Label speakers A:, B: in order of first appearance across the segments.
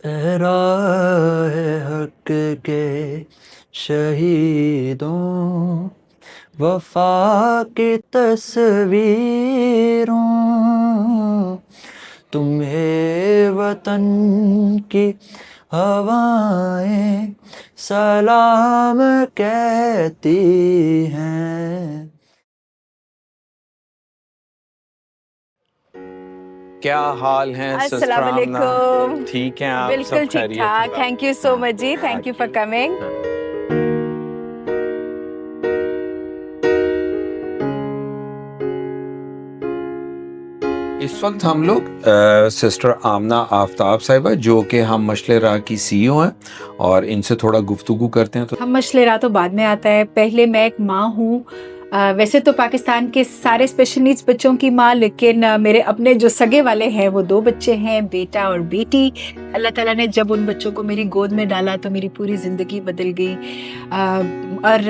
A: सहराए हक के शहीदों, वफा की तस्वीरों, तुम्हें वतन की हवाएं सलाम कहती हैं।
B: क्या हाल है सिस्टर
C: अस्सलाम
B: आमना?
C: वालेकुम।
B: ठीक हैं आप?
C: बिल्कुल
B: सब
C: ठीक
B: खैरियत
C: ठाक।
B: है?
C: थैंक यू सो मच जी, थैंक यू फॉर कमिंग।
B: इस वक्त हम लोग सिस्टर आमना आफ्ताब साहिबा, जो कि हम मशले राह की सीईओ हैं, और इनसे थोड़ा गुफ्तगू करते हैं। तो
C: हम मसले राह तो बाद में आता है, पहले मैं एक माँ हूँ। वैसे तो पाकिस्तान के सारे स्पेशल नीड्स बच्चों की माँ, लेकिन मेरे अपने जो सगे वाले हैं वो 2 बच्चे हैं, बेटा और बेटी। अल्लाह ताला ने जब उन बच्चों को मेरी गोद में डाला तो मेरी पूरी ज़िंदगी बदल गई। और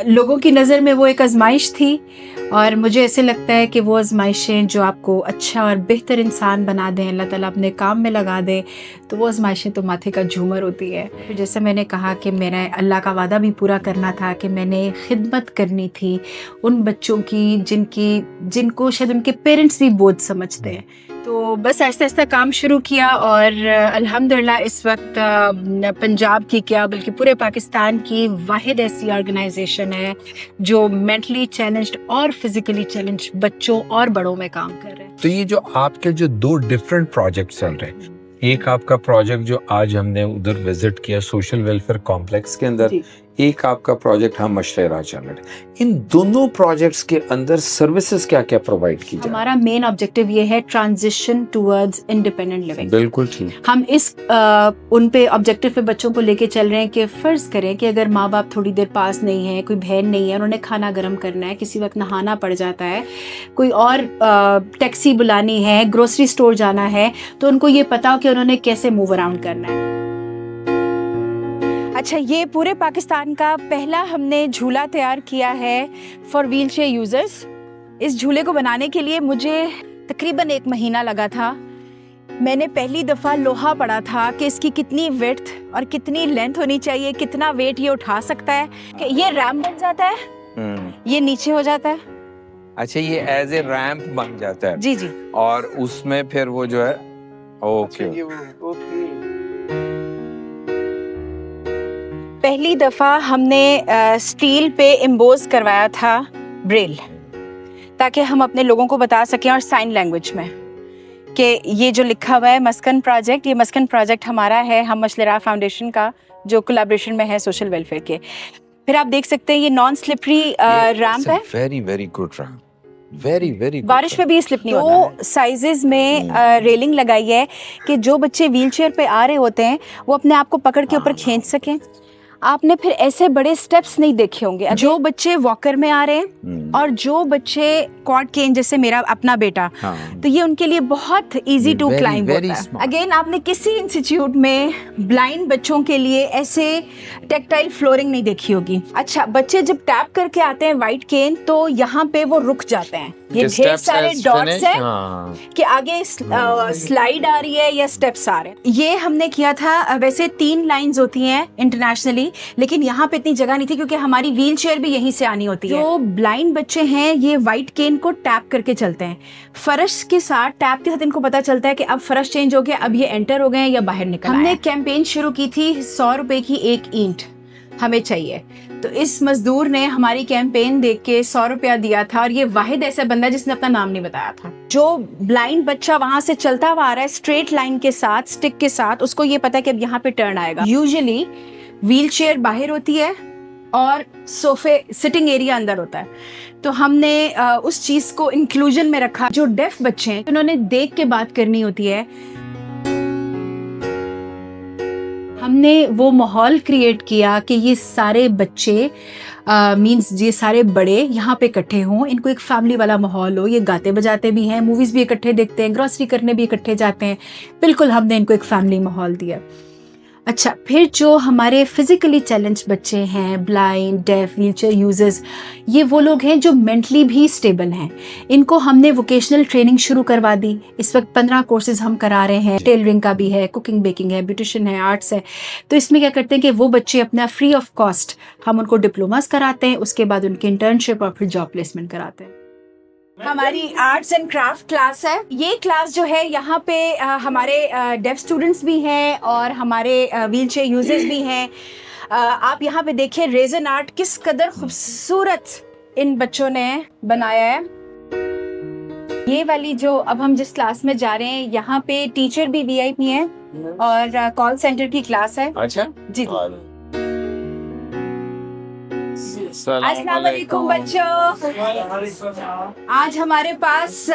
C: लोगों की नज़र में वो एक आजमाइश थी, और मुझे ऐसे लगता है कि वो आजमाइशें जो आपको अच्छा और बेहतर इंसान बना दें, अल्लाह ताला अपने काम में लगा दे, तो वो आजमाइशें तो माथे का झूमर होती है। फिर जैसे मैंने कहा कि मेरा अल्लाह का वादा भी पूरा करना था, कि मैंने खिदमत करनी थी उन बच्चों की जिनको शायद उनके पेरेंट्स भी बोझ समझते हैं। तो बस ऐसा ऐसा काम शुरू किया, और अल्हम्दुलिल्लाह इस वक्त पंजाब की क्या बल्कि पूरे पाकिस्तान की वाहिद ऐसी ऑर्गेनाइजेशन है जो मेंटली चैलेंज्ड और फिजिकली चैलेंज्ड बच्चों और बड़ों में काम कर रहे हैं।
B: तो ये जो आपके जो 2 डिफरेंट प्रोजेक्ट चल रहे हैं, एक आपका प्रोजेक्ट जो आज हमने उधर विजिट किया सोशल वेलफेयर कॉम्प्लेक्स के अंदर, एक आपका प्रोजेक्ट हम मशले राह चल रहे हैं। इन दोनों प्रोजेक्ट्स के अंदर सर्विसेज क्या क्या प्रोवाइड की जाए?
C: हमारा मेन ऑब्जेक्टिव ये है ट्रांजिशन टुवर्ड्स इंडिपेंडेंट लिविंग।
B: बिल्कुल ठीक।
C: हम इस उन पे ऑब्जेक्टिव पे बच्चों को लेके चल रहे हैं कि फर्ज करें कि अगर माँ बाप थोड़ी देर पास नहीं है, कोई बहन नहीं है, उन्होंने खाना गर्म करना है, किसी वक्त नहाना पड़ जाता है, कोई और टैक्सी बुलानी है, ग्रोसरी स्टोर जाना है, तो उनको ये पता हो कि उन्होंने कैसे मूव अराउंड करना है। अच्छा, ये पूरे पाकिस्तान का पहला हमने झूला तैयार किया है फॉर व्हीलचेयर यूजर्स। इस झूले को बनाने के लिए मुझे तकरीबन 1 महीना लगा था। मैंने पहली दफ़ा लोहा पढ़ा था कि इसकी कितनी विड्थ और कितनी लेंथ होनी चाहिए, कितना वेट ये उठा सकता है। कि ये रैम्प बन जाता है, ये नीचे हो जाता है।
B: अच्छा, ये एज ए रैंप बन जाता है?
C: जी जी।
B: और उसमें फिर वो जो है, ओके।
C: पहली दफ़ा हमने स्टील पे एम्बोज करवाया था ब्रेल, ताकि हम अपने लोगों को बता सकें और साइन लैंग्वेज में कि ये जो लिखा हुआ है मस्कन प्रोजेक्ट, ये मस्कन प्रोजेक्ट हमारा है, हम मसले राह फाउंडेशन का, जो कोलैबोरेशन में है सोशल वेलफेयर के। फिर आप देख सकते हैं ये नॉन स्लिपरी रैंप है।
B: Very very good ramp, very very good.
C: बारिश में भी स्लिप नहीं होता है। 2 साइजेस में रेलिंग लगाई है कि जो बच्चे व्हीलचेयर पे आ रहे होते हैं वो अपने आप को पकड़ के ऊपर खींच सकें। आपने फिर ऐसे बड़े स्टेप्स नहीं देखे होंगे। जो बच्चे वॉकर में आ रहे हैं और जो बच्चे क्वाड केन, जैसे मेरा अपना बेटा, तो ये उनके लिए बहुत इजी टू क्लाइंब होता है। अगेन, आपने किसी इंस्टीट्यूट में ब्लाइंड बच्चों के लिए ऐसे टेक्टाइल फ्लोरिंग नहीं देखी होगी। अच्छा, बच्चे जब टैप करके आते हैं वाइट केन, तो यहाँ पे वो रुक जाते हैं। ये ढेर सारे डॉट्स हैं कि आगे स्लाइड आ रही है या स्टेप्स आ रहे हैं। ये हमने किया था। वैसे 3 लाइंस होती हैं इंटरनेशनली, लेकिन यहाँ पे इतनी जगह नहीं थी क्योंकि हमारी व्हील चेयर भी यहीं से आनी होती है। जो ब्लाइंड बच्चे हैं ये वाइट केन को टैप करके चलते हैं। फर्श के साथ, टैप के साथ इनको पता चलता है कि अब फर्श चेंज हो गया, अब ये एंटर हो गए हैं या बाहर निकल। हमने कैंपेन शुरू की थी 100 रुपए की 1 ईंट हमें चाहिए, तो इस मजदूर ने हमारी कैंपेन देख के 100 रुपया दिया था, और ये वाहिद ऐसा बंदा जिसने अपना नाम नहीं बताया था। जो ब्लाइंड बच्चा वहां से चलता हुआ आ रहा है स्ट्रेट लाइन के साथ, स्टिक के साथ, उसको ये पता है कि अब यहाँ पे टर्न आएगा। यूजुअली व्हील चेयर बाहर होती है और सोफे सिटिंग एरिया अंदर होता है, तो हमने उस चीज को इंक्लूजन में रखा। जो डेफ बच्चे हैं उन्होंने देख के बात करनी होती है। हमने वो माहौल क्रिएट किया कि ये सारे बच्चे मींस ये सारे बड़े यहाँ पे इकट्ठे हों, इनको एक फैमिली वाला माहौल हो। ये गाते बजाते भी हैं, मूवीज़ भी इकट्ठे देखते हैं, ग्रॉसरी करने भी इकट्ठे जाते हैं। बिल्कुल हमने इनको एक फैमिली माहौल दिया। अच्छा, फिर जो हमारे फिजिकली चैलेंज बच्चे हैं, ब्लाइंड, डेफ, व्हीलचेयर यूजर्स, ये वो लोग हैं जो मेंटली भी स्टेबल हैं। इनको हमने वोकेशनल ट्रेनिंग शुरू करवा दी। इस वक्त 15 कोर्सेज हम करा रहे हैं। टेलरिंग का भी है, कुकिंग बेकिंग है, ब्यूटिशियन है, आर्ट्स है। तो इसमें क्या करते हैं कि वो बच्चे अपना फ्री ऑफ कॉस्ट हम उनको डिप्लोमास कराते हैं, उसके बाद उनकी इंटर्नशिप और फिर जॉब प्लेसमेंट कराते हैं। हमारी आर्ट्स एंड क्राफ्ट क्लास है। ये क्लास जो है यहाँ पे हमारे डेफ स्टूडेंट्स भी हैं और हमारे व्हील चेयर यूजर्स भी हैं। आप यहाँ पे देखिए रेजन आर्ट किस कदर खूबसूरत इन बच्चों ने बनाया है। ये वाली जो अब हम जिस क्लास में जा रहे हैं, यहाँ पे टीचर भी वीआईपी हैं और कॉल सेंटर की क्लास है।
B: अच्छा
C: जी जी। अस्सलाम वालेकुम बच्चों। आज हमारे पास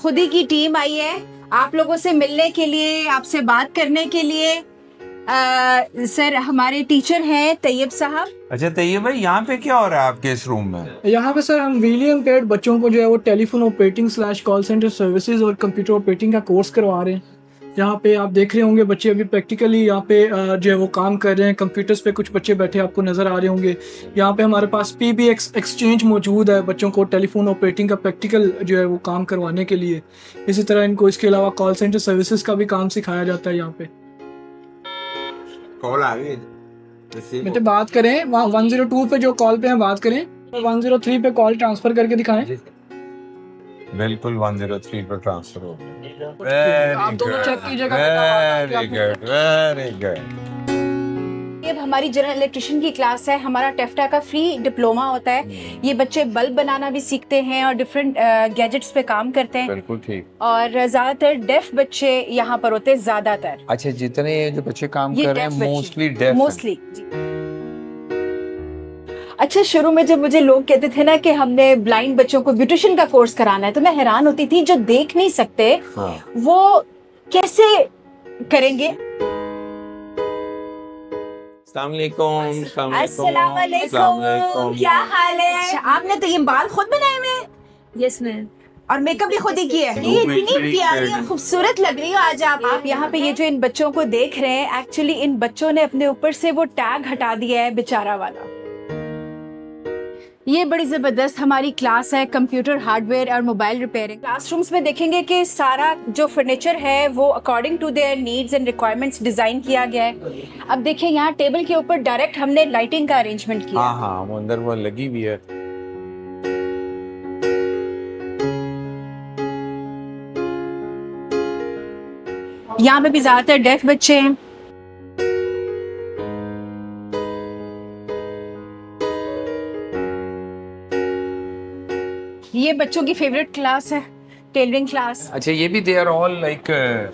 C: खुद ही की टीम आई है आप लोगों से मिलने के लिए, आपसे बात करने के लिए। सर हमारे टीचर हैं तैयब साहब।
B: अच्छा तैयब भाई, यहाँ पे क्या हो रहा है आपके इस रूम में?
D: यहाँ पे सर हम व्हीली इम्पेयर्ड बच्चों को जो है वो telephone operating / call centre services और कंप्यूटर ऑपरेटिंग का कोर्स करवा रहे हैं। यहाँ पे आप देख रहे होंगे बच्चे अभी प्रैक्टिकली यहाँ पे जो है वो काम कर रहे हैं। कंप्यूटर्स पे कुछ बच्चे बैठे आपको नज़र आ रहे होंगे। यहाँ पे हमारे पास PBX एक्सचेंज मौजूद है बच्चों को टेलीफोन ऑपरेटिंग का प्रैक्टिकल जो है वो काम करवाने के लिए। इसी तरह इनको इसके अलावा कॉल सेंटर सर्विसेज का भी काम सिखाया जाता है यहाँ पे।
B: कॉल आ गई
D: बेटे बात करें 102 पे जो कॉल पे हैं बात करें, 103 पे कॉल ट्रांसफर करके दिखाएं।
B: बिल्कुल 103 पर ट्रांसफर हो गया।
D: आप दोनों चेक कीजिएगा।
B: Very good very good.
C: ये अब हमारी जनरल इलेक्ट्रिशियन की क्लास है। हमारा टेफ्टा का फ्री डिप्लोमा होता है। ये बच्चे बल्ब बनाना भी सीखते हैं और डिफरेंट गैजेट्स पे काम करते हैं।
B: बिल्कुल ठीक।
C: और ज्यादातर डेफ बच्चे यहाँ पर होते हैं ज्यादातर।
B: अच्छा, जितने जो बच्चे काम
C: ये
B: कर रहे
C: deaf
B: हैं
C: बच्चे।
B: Mostly deaf
C: mostly. अच्छा, शुरू में जब मुझे लोग कहते थे ना कि हमने ब्लाइंड बच्चों को ब्यूटिशियन का कोर्स कराना है, तो मैं हैरान होती थी जो देख नहीं सकते वो कैसे करेंगे। अस्सलाम वालेकुम, क्या हाल है? अच्छा, आपने तो ये बाल खुद बनाए हुए हैं?
E: Yes ma'am.
C: और मेकअप भी खुद ही किया है। ये इतनी प्यारी और खूबसूरत लग रही हो आज आप यहाँ पे। ये जो इन बच्चों को देख रहे हैं, एक्चुअली इन बच्चों ने अपने ऊपर से वो टैग हटा दिया है बेचारा वाला। ये बड़ी ज़बरदस्त हमारी क्लास है कंप्यूटर हार्डवेयर और मोबाइल रिपेयरिंग। क्लासरूम्स में देखेंगे कि सारा जो फर्नीचर है वो according to their needs and requirements design किया गया है। अब देखिए यहाँ टेबल के ऊपर डायरेक्ट हमने लाइटिंग का अरेंजमेंट किया।
B: हाँ वो अंदर वो लगी हुई है।
C: यहाँ पे भी ज़्यादातर डेफ बच्चे हैं। ये बच्चों की फेवरेट क्लास है, टेलरिंग क्लास।
B: अच्छा, ये भी दे आर ऑल लाइक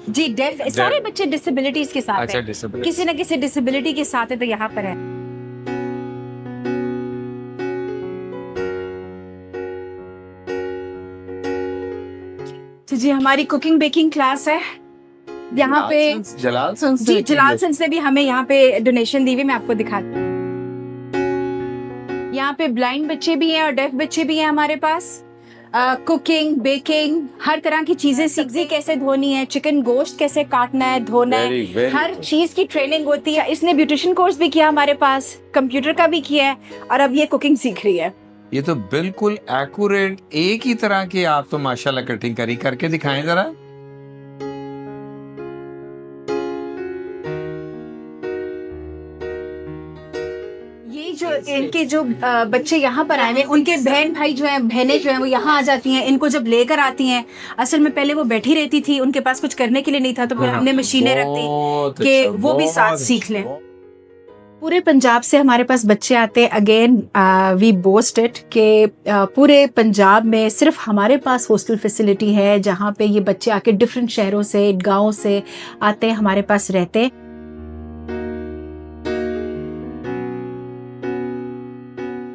C: जी डेफ। सारे बच्चे डिसेबिलिटीज के साथ
B: अच्छा
C: हैं।
B: डिसेबिलिटी
C: किसी न किसी डिसेबिलिटी के साथ है तो यहाँ पर है। तो जी हमारी कुकिंग बेकिंग क्लास है यहाँ पे।
B: जलाल
C: जी जलाल सन से भी हमें यहाँ पे डोनेशन दी हुई, मैं आपको दिखाती हूँ। यहाँ पे ब्लाइंड बच्चे भी हैं और डेफ बच्चे भी हैं हमारे पास। कुकिंग बेकिंग हर तरह की चीजें, सब्जी कैसे धोनी है, चिकन गोश्त कैसे काटना है, धोना है, हर चीज की ट्रेनिंग होती है। इसने ब्यूटिशियन कोर्स भी किया हमारे पास, कंप्यूटर का भी किया है और अब ये कुकिंग सीख रही है।
B: ये तो बिल्कुल एक्यूरेट एक ही तरह के आप तो माशाल्लाह कटिंग करी करके दिखाएं जरा।
C: जो इनके जो बच्चे यहाँ पर आए हैं, उनके बहन भाई जो हैं, बहनें जो हैं वो यहाँ आ जाती हैं, इनको जब लेकर आती हैं। असल में पहले वो बैठी रहती थी, उनके पास कुछ करने के लिए नहीं था, तो फिर हमने मशीनें रख दी कि वो भी साथ सीख लें। पूरे पंजाब से हमारे पास बच्चे आते हैं। अगेन वी बोस्ट इट कि पूरे पंजाब में सिर्फ हमारे पास हॉस्टल फैसिलिटी है जहाँ पे ये बच्चे आके डिफरेंट शहरों से, गाँव से आते हैं, हमारे पास रहते हैं।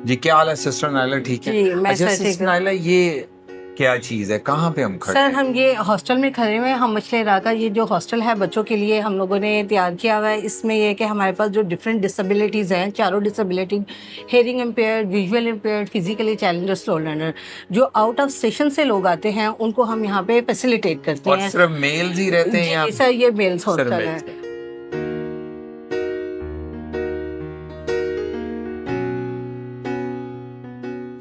B: जी क्या हाल है सिस्टर नाइला? ठीक है। अच्छा सिस्टर नाइला, ये क्या चीज है, कहाँ पे हम खड़े
E: सर हम ये हॉस्टल में खड़े हुए हैं। हम मछली राका, ये जो हॉस्टल है बच्चों के लिए हम लोगों ने तैयार किया हुआ है। इसमें ये कि हमारे पास जो डिफरेंट डिसेबिलिटीज़ हैं, चारों disability, hearing impaired, visual impaired, physically challenge और स्लो लर्नर, जो आउट ऑफ स्टेशन से लोग आते हैं उनको हम यहाँ पे फैसिलिटेट करते हैं।
B: सिर्फ मेल्स ही रहते हैं यहाँ?
E: सर ये मेल्स हॉस्टल है।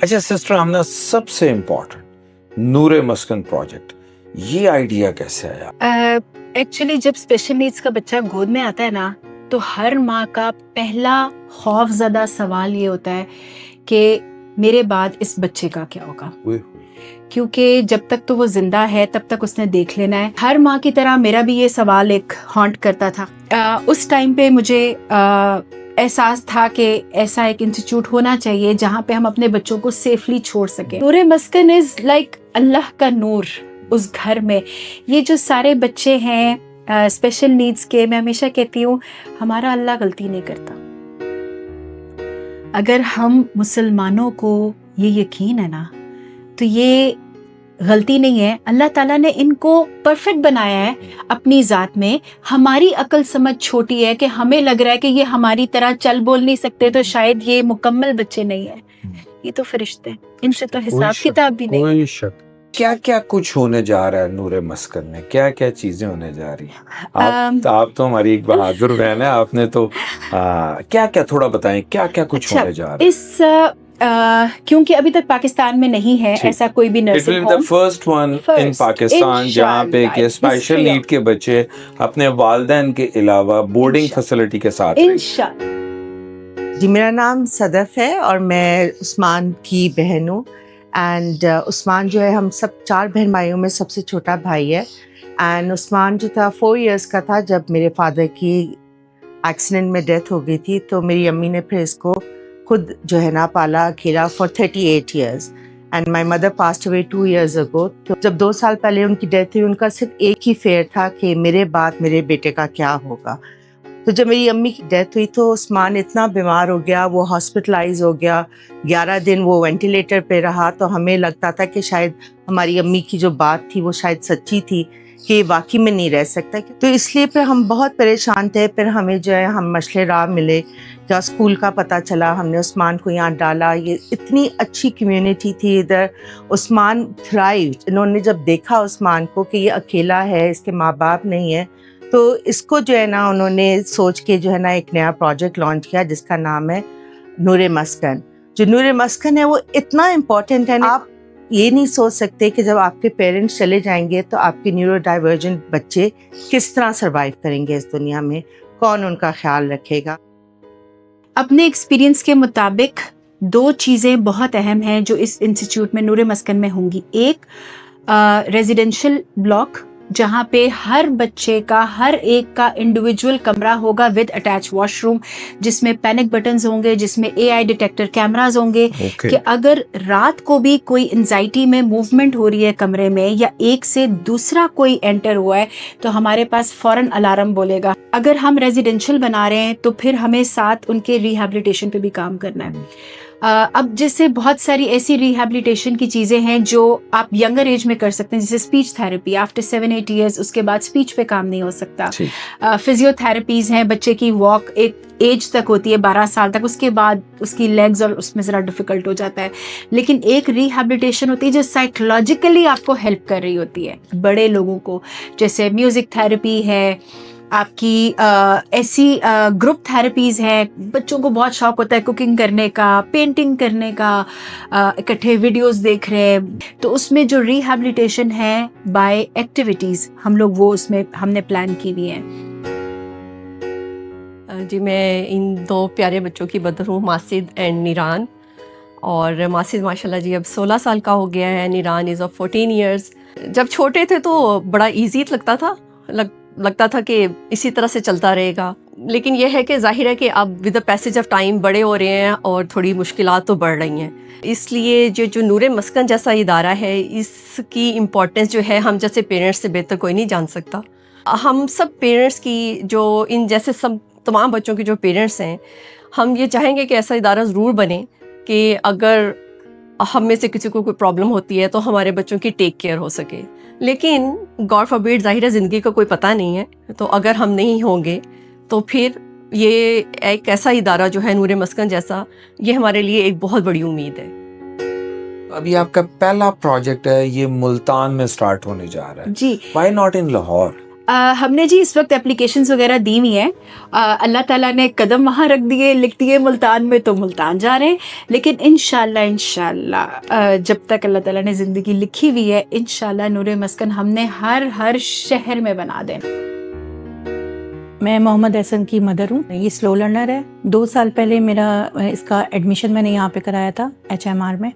B: अच्छा सिस्टर, हमने सबसे इम्पोर्टेंट नूरे मस्कन प्रोजेक्ट, ये आइडिया कैसे आया?
C: एक्चुअली जब स्पेशल नीड्स का बच्चा गोद में आता है ना, तो हर माँ का पहला खौफजदा सवाल ये होता है कि मेरे बाद इस बच्चे का क्या होगा, क्योंकि जब तक तो वो जिंदा है तब तक उसने देख लेना है। हर माँ की तरह मेरा भी ये सवाल एक हॉन्ट करता था। उस टाइम पे मुझे एहसास था कि ऐसा एक इंस्टीट्यूट होना चाहिए जहाँ पे हम अपने बच्चों को सेफली छोड़ सकें। नूरे मस्कन इज लाइक अल्लाह का नूर उस घर में। ये जो सारे बच्चे हैं स्पेशल नीड्स के, मैं हमेशा कहती हूँ हमारा अल्लाह गलती नहीं करता। अगर हम मुसलमानों को ये यकीन है ना, तो ये गलती नहीं है। अल्लाह ताला ने इनको परफेक्ट बनाया है अपनी ज़ात में। हमारी अकल समझ छोटी है कि हमें लग रहा है कि ये हमारी तरह चल बोल नहीं सकते, तो शायद ये मुकम्मल बच्चे नहीं है। ये तो फरिश्ते हैं, इनसे तो हिसाब किताब भी नहीं।
B: कोई शक। क्या क्या कुछ होने जा रहा है नूरे मस्कन में, क्या क्या चीजें होने जा रही हैं? आप तो हमारी एक बहादुर बहन है, आपने तो क्या क्या थोड़ा बताएं, क्या क्या कुछ होने जा रहा है?
C: इस क्योंकि अभी तक पाकिस्तान में नहीं है ऐसा कोई भी nursing home,
B: first one in Pakistan जहाँ पे कि स्पेशल नीड के बच्चे अपने वालिदैन के अलावा बोर्डिंग फैसिलिटी के साथ
C: इंशाअल्लाह।
F: जी, मेरा नाम सदफ है और मैं उस्मान की बहन हूँ। एंड उस्मान जो है, हम सब 4 बहन भाइयों में सबसे छोटा भाई है। एंड उस्मान जो था 4 इयर्स का था जब मेरे फादर की एक्सीडेंट में डेथ हो गई थी। तो मेरी अम्मी ने फिर इसको खुद जो है ना पाला खेला for 38 years. And my mother passed away 2 years ago. तो जब 2 साल पहले उनकी डेथ हुई, उनका सिर्फ एक ही फेयर था कि मेरे बाद मेरे बेटे का क्या होगा। तो जब मेरी अम्मी की डेथ हुई तो उस्मान इतना बीमार हो गया, वो हॉस्पिटलाइज हो गया। 11 दिन वो वेंटिलेटर पे रहा। तो हमें लगता था कि शायद हमारी अम्मी की जो बात थी वो शायद सच्ची थी कि वाकई में नहीं रह सकता। तो इसलिए फिर हम बहुत परेशान थे। फिर हमें जो है, हम मशले राह मिले, क्या स्कूल का पता चला, हमने उस्मान को यहाँ डाला। ये इतनी अच्छी कम्युनिटी थी इधर, उस्मान थ्राइव। इन्होंने जब देखा उस्मान को कि ये अकेला है, इसके माँ बाप नहीं है, तो इसको जो है ना उन्होंने सोच के जो है ना एक नया प्रोजेक्ट लॉन्च किया जिसका नाम है नूरे मस्कन। जो नूरे मस्कन है वो इतना इम्पोर्टेंट है, आप ये नहीं सोच सकते कि जब आपके पेरेंट्स चले जाएंगे तो आपके न्यूरो डाइवर्जेंट बच्चे किस तरह सरवाइव करेंगे इस दुनिया में, कौन उनका ख्याल रखेगा।
C: अपने एक्सपीरियंस के मुताबिक 2 चीज़ें बहुत अहम हैं जो इस इंस्टीट्यूट में नूरे मस्कन में होंगी। एक रेजिडेंशियल ब्लॉक जहाँ पे हर बच्चे का, हर एक का इंडिविजुअल कमरा होगा विद अटैच वॉशरूम, जिसमें पैनिक बटन्स होंगे, जिसमें AI डिटेक्टर कैमरास होंगे कि अगर रात को भी कोई एंजाइटी में मूवमेंट हो रही है कमरे में या एक से दूसरा कोई एंटर हुआ है तो हमारे पास फौरन अलार्म बोलेगा। अगर हम रेजिडेंशियल बना रहे हैं तो फिर हमें साथ उनके रिहैबिलिटेशन पे भी काम करना है। अब जैसे बहुत सारी ऐसी रिहैबिलिटेशन की चीज़ें हैं जो आप यंगर एज में कर सकते हैं, जैसे स्पीच थेरेपी आफ्टर 7-8 ईयर्स, उसके बाद स्पीच पे काम नहीं हो सकता। फिजियोथेरेपीज हैं, बच्चे की वॉक एक एज तक होती है 12 साल तक, उसके बाद उसकी लेग्स और उसमें ज़रा डिफ़िकल्ट हो जाता है। लेकिन एक रिहैबिलिटेशन होती है जो साइकोलॉजिकली आपको हेल्प कर रही होती है बड़े लोगों को, जैसे म्यूज़िक थेरेपी है, आपकी ऐसी ग्रुप थेरेपीज़ हैं। बच्चों को बहुत शौक होता है कुकिंग करने का, पेंटिंग करने का, इकट्ठे वीडियोस देख रहे हैं, तो उसमें जो रिहैबिलिटेशन है बाय एक्टिविटीज़ हम लोग वो उसमें हमने प्लान की हुई है।
G: जी, मैं इन 2 प्यारे बच्चों की मदर हूँ, मासिद एंड निरान। और मासिद माशाल्लाह जी अब 16 साल का हो गया है, निरान इज़ ऑफ 14 ईयर्स। जब छोटे थे तो बड़ा ईजी लगता था, लगता था कि इसी तरह से चलता रहेगा। लेकिन यह है कि जाहिर है कि अब with the passage of time बड़े हो रहे हैं और थोड़ी मुश्किलात तो बढ़ रही हैं। इसलिए जो नूरे मस्कन जैसा इदारा है, इसकी इम्पोर्टेंस जो है हम जैसे पेरेंट्स से बेहतर कोई नहीं जान सकता। हम सब पेरेंट्स की, जो इन जैसे सब तमाम बच्चों के जो पेरेंट्स हैं, हम ये चाहेंगे कि ऐसा इदारा ज़रूर बने कि अगर हम में से किसी को कोई प्रॉब्लम होती है तो हमारे बच्चों की टेक केयर हो सके। लेकिन गॉड फॉरबिड, ज़ाहिर है ज़िंदगी का कोई पता नहीं है, तो अगर हम नहीं होंगे तो फिर ये एक ऐसा इदारा जो है नूरे मस्कन जैसा, ये हमारे लिए एक बहुत बड़ी उम्मीद है।
B: अभी आपका पहला प्रोजेक्ट है, ये मुल्तान में स्टार्ट होने जा रहा है
C: जी,
B: व्हाई नॉट इन लाहौर?
C: हमने जी इस वक्त एप्लीकेशंस वगैरह दी हुई हैं। अल्लाह ताला ने कदम वहाँ रख दिए, लिख दिए मुल्तान में, तो मुल्तान जा रहे हैं। लेकिन इंशाल्लाह जब तक अल्लाह ताला ने ज़िंदगी लिखी हुई है, इंशाल्लाह नूरे मस्कन हमने हर शहर में बना देना।
H: मैं मोहम्मद एहसन की मदर हूँ। ये स्लो लर्नर है। 2 साल पहले मेरा इसका एडमिशन मैंने यहाँ पे कराया था HMR में,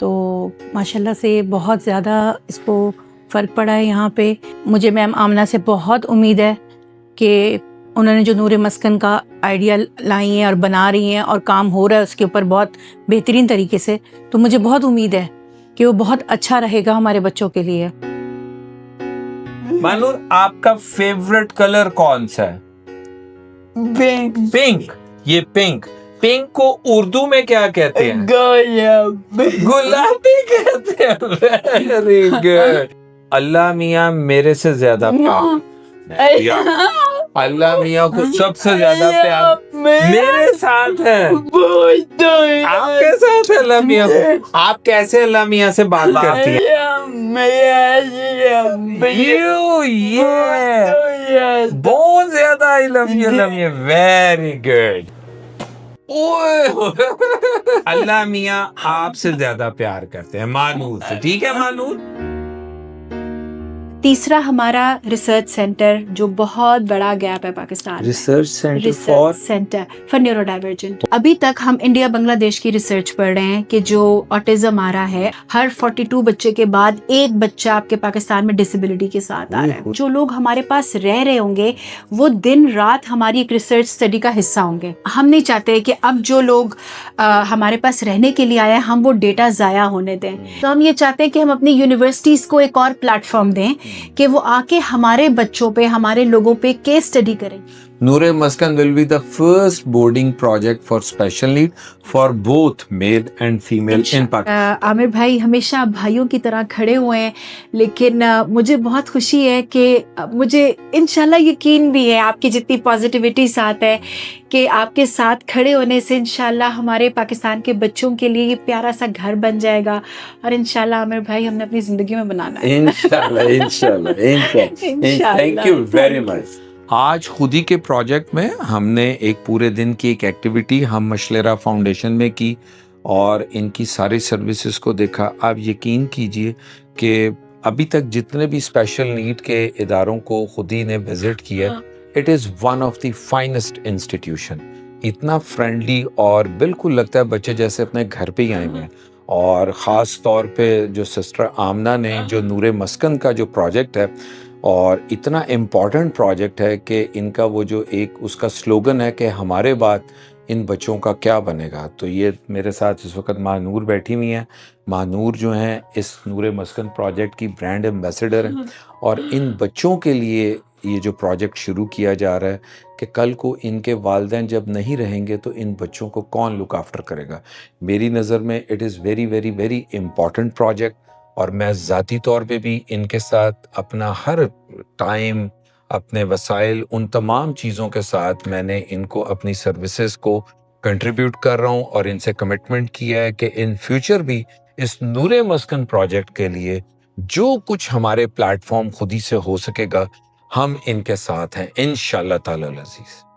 H: तो माशाल्लाह से बहुत ज़्यादा इसको फ़र्क पड़ा है यहाँ पे। मुझे मैम आमना से बहुत उम्मीद है कि उन्होंने जो नूरे मस्कन का आइडिया लाई है और बना रही हैं और काम हो रहा है उसके ऊपर बहुत बेहतरीन तरीके से, तो मुझे बहुत उम्मीद है कि वो बहुत अच्छा रहेगा हमारे बच्चों के लिए।
B: मानूर, आपका फेवरेट कलर कौन सा है? पिंक। ये पिंक को उर्दू में क्या कहते हैं? गुलाबी कहते हैं। Very good. अल्लाह मियाँ मेरे से ज्यादा प्यार, अल्लाह मियाँ को सबसे ज्यादा प्यार मेरे साथ है। आपके साथ है अल्लाह मियाँ? आप कैसे अल्लाह मियाँ से बात करती हैं? बहुत ज्यादा I love you. Very good. अल्लाह मियाँ आपसे ज्यादा प्यार करते हैं मानूर से, ठीक है मानूर?
C: तीसरा हमारा रिसर्च सेंटर, जो बहुत बड़ा गैप है पाकिस्तान में।
B: Research centre
C: for neuro divergent. अभी तक हम इंडिया बांग्लादेश की रिसर्च पढ़ रहे हैं कि जो ऑटिज्म आ रहा है, हर 42 बच्चे के बाद एक बच्चा आपके पाकिस्तान में डिसेबिलिटी के साथ आ रहा है। जो लोग हमारे पास रह रहे होंगे वो दिन रात हमारी एक रिसर्च स्टडी का हिस्सा होंगे। हम नहीं चाहते कि अब जो लोग हमारे पास रहने के लिए आए हैं, हम वो डेटा ज़ाया होने दें। तो हम ये चाहते हैं कि हम अपनी यूनिवर्सिटीज़ को एक और प्लेटफॉर्म दें कि वो आके हमारे बच्चों पे, हमारे लोगों पे केस स्टडी करें।
B: Noor Muskan will be the first boarding project for special need for both male and female in Pakistan.
C: Aamir भाई हमेशा भाइयों की तरह खड़े हुए हैं, लेकिन मुझे बहुत खुशी है कि मुझे इंशाल्लाह यकीन भी है आपकी जितनी पॉजिटिविटी साथ है कि आपके साथ खड़े होने से इंशाल्लाह हमारे पाकिस्तान के बच्चों के लिए ये प्यारा सा घर बन जाएगा और इंशाल्लाह आमिर भाई हमने अपनी ज़िंदगी में बनाना है।
B: इंशाल्लाह। Thank you very much. आज खुदी के प्रोजेक्ट में हमने एक पूरे दिन की एक एक्टिविटी हम मशलेरा फाउंडेशन में की और इनकी सारी सर्विसेज को देखा। आप यकीन कीजिए कि अभी तक जितने भी स्पेशल नीड के इदारों को खुदी ने विजिट किया, it is one of the finest institution. इतना फ्रेंडली और बिल्कुल लगता है बच्चे जैसे अपने घर पे ही आए हुए हैं। और ख़ास तौर पे जो सिस्टर आमना ने जो नूरे मस्कन का जो प्रोजेक्ट है, और इतना इम्पॉर्टेंट प्रोजेक्ट है कि इनका वो जो एक उसका स्लोगन है कि हमारे बाद इन बच्चों का क्या बनेगा। तो ये मेरे साथ इस वक्त मानूर बैठी हुई हैं। मानूर जो हैं इस नूरे मस्कन प्रोजेक्ट की ब्रांड एम्बेसडर हैं और इन बच्चों के लिए ये जो प्रोजेक्ट शुरू किया जा रहा है कि कल को इनके वालिदैन जब नहीं रहेंगे तो इन बच्चों को कौन लुक आफ्टर करेगा। मेरी नज़र में it is very very very important project और मैं ज़ाती तौर पे भी इनके साथ अपना हर टाइम, अपने वसाइल, उन तमाम चीज़ों के साथ मैंने इनको अपनी सर्विसेज को कंट्रीब्यूट कर रहा हूँ और इनसे कमिटमेंट किया है कि इन फ्यूचर भी इस नूरे मस्कन प्रोजेक्ट के लिए जो कुछ हमारे प्लेटफॉर्म खुदी से हो सकेगा हम इनके साथ हैं इंशाअल्लाह ताला अज़ीज़।